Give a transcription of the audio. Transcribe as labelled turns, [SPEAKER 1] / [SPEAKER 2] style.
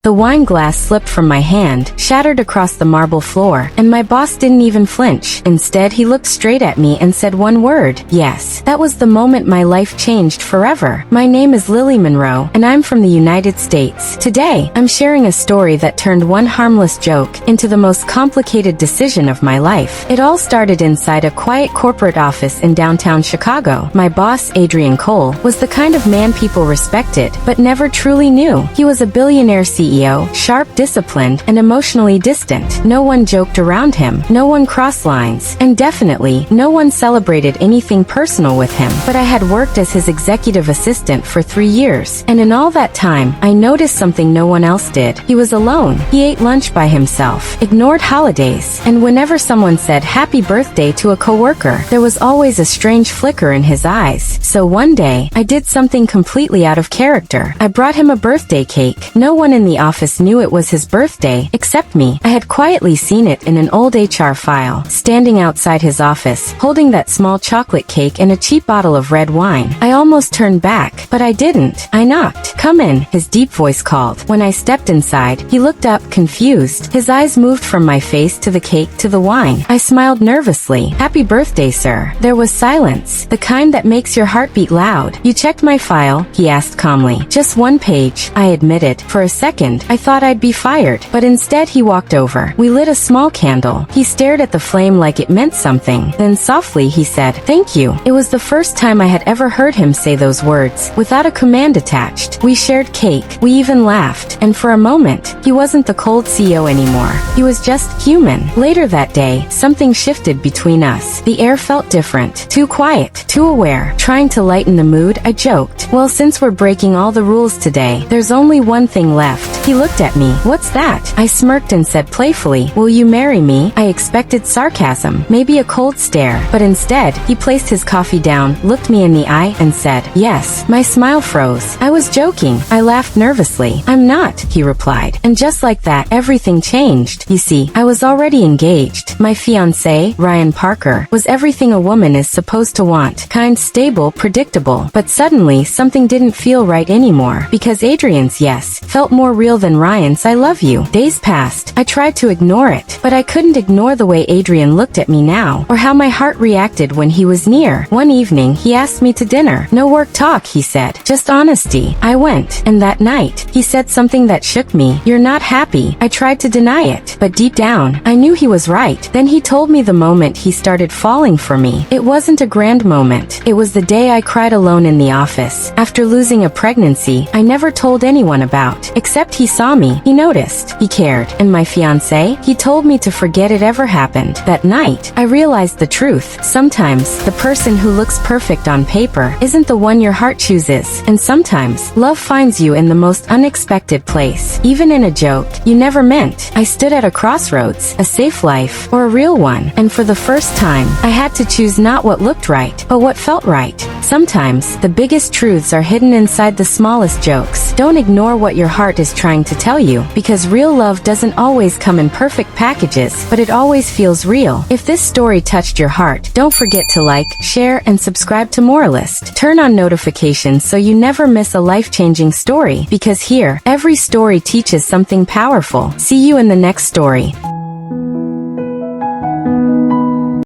[SPEAKER 1] The wine glass slipped from my hand, shattered across the marble floor, and my boss didn't even flinch. Instead, he looked straight at me and said one word, yes. That was the moment my life changed forever. My name is Lily Monroe, and I'm from the United States. Today, I'm sharing a story that turned one harmless joke into the most complicated decision of my life. It all started inside a quiet corporate office in downtown Chicago. My boss, Adrian Cole, was the kind of man people respected, but never truly knew. He was a billionaire CEO, sharp, disciplined, and emotionally distant. No one joked around him, no one crossed lines, and definitely, no one celebrated anything personal with him. But I had worked as his executive assistant for 3 years, and in all that time, I noticed something no one else did. He was alone. He ate lunch by himself, ignored holidays, and whenever someone said happy birthday to a coworker, there was always a strange flicker in his eyes. So one day, I did something completely out of character. I brought him a birthday cake. No one in the office knew it was his birthday, except me. I had quietly seen it in an old HR file, standing outside his office, holding that small chocolate cake and a cheap bottle of red wine. I almost turned back, but I didn't. I knocked. Come in, his deep voice called. When I stepped inside, he looked up, confused. His eyes moved from my face to the cake to the wine. I smiled nervously. Happy birthday, sir. There was silence, the kind that makes your heart beat loud. You checked my file? He asked calmly. Just one page, I admitted. For a second, I thought I'd be fired, but instead he walked over. We lit a small candle. He stared at the flame like it meant something. Then softly he said, "Thank you." It was the first time I had ever heard him say those words, without a command attached. We shared cake. We even laughed. And for a moment, he wasn't the cold CEO anymore. He was just human. Later that day, something shifted between us. The air felt different. Too quiet. Too aware. Trying to lighten the mood, I joked, "Well, since we're breaking all the rules today, there's only one thing left." He looked at me. "What's that?" I smirked and said playfully, "Will you marry me?" I expected sarcasm, maybe a cold stare, but instead, he placed his coffee down, looked me in the eye, and said, "Yes." My smile froze. I was joking. I laughed nervously. "I'm not," he replied. And just like that, everything changed. You see, I was already engaged. My fiancé, Ryan Parker, was everything a woman is supposed to want. Kind, stable, predictable. But suddenly, something didn't feel right anymore, because Adrian's yes felt more real than Ryan's "I love you." Days passed. I tried to ignore it, but I couldn't ignore the way Adrian looked at me now, or how my heart reacted when he was near. One evening, he asked me to dinner. "No work talk," he said. "Just honesty." I went, and that night, he said something that shook me. "You're not happy." I tried to deny it, but deep down, I knew he was right. Then he told me the moment he started falling for me. It wasn't a grand moment. It was the day I cried alone in the office, after losing a pregnancy I never told anyone about, except he saw me. He noticed. He cared. And my fiancé, he told me to forget it ever happened. That night, I realized the truth. Sometimes, the person who looks perfect on paper isn't the one your heart chooses. And sometimes, love finds you in the most unexpected place. Even in a joke you never meant. I stood at a crossroads, a safe life, or a real one. And for the first time, I had to choose not what looked right, but what felt right. Sometimes, the biggest truths are hidden inside the smallest jokes. Don't ignore what your heart is trying to tell you, because real love doesn't always come in perfect packages, but it always feels real. If this story touched your heart, don't forget to like, share, and subscribe to Moralist. Turn on notifications so you never miss a life-changing story, because here, every story teaches something powerful. See you in the next story.